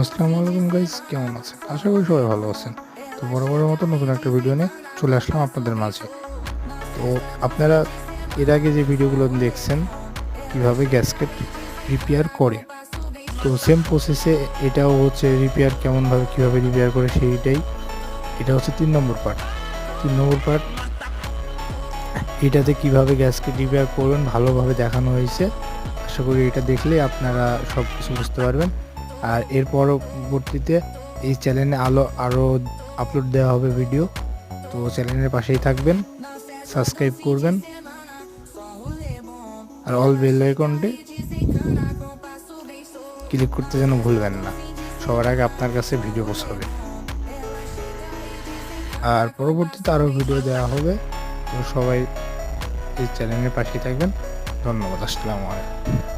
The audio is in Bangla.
আসসালামু আলাইকুম গাইস, কেমন আছেন? আশা করি সবাই ভালো আছেন। তো বরাবরের মতো নতুন একটা ভিডিও নিয়ে চলে আসলাম আপনাদের মাঝে। তো আপনারা এর আগে যে ভিডিওগুলো দেখছেন কিভাবে গ্যাসকেট রিপেয়ার করে, তো সেম প্রসেসে এটাও হচ্ছে রিপেয়ার কেমনভাবে কীভাবে রিপেয়ার করে সেইটাই। এটা হচ্ছে 3 নম্বর পার্ট। 3 নম্বর পার্ট, এটাতে কিভাবে গ্যাসকেট রিপেয়ার করবেন ভালোভাবে দেখানো হয়েছে। আশা করি এটা দেখলে আপনারা সব কিছু বুঝতে পারবেন। আর এর পরবর্তীতে এই চ্যানেলে আরও আপলোড দেওয়া হবে ভিডিও। তো চ্যানেলের পাশেই থাকবেন, সাবস্ক্রাইব করবেন আর অল বেল আইকনটি ক্লিক করতে যেন ভুলবেন না, সবার আগে আপনার কাছে ভিডিও পৌঁছাবে। আর পরবর্তীতে আরও ভিডিও দেওয়া হবে। তো সবাই এই চ্যানেলের পাশেই থাকবেন। ধন্যবাদ। আসসালামু আলাইকুম।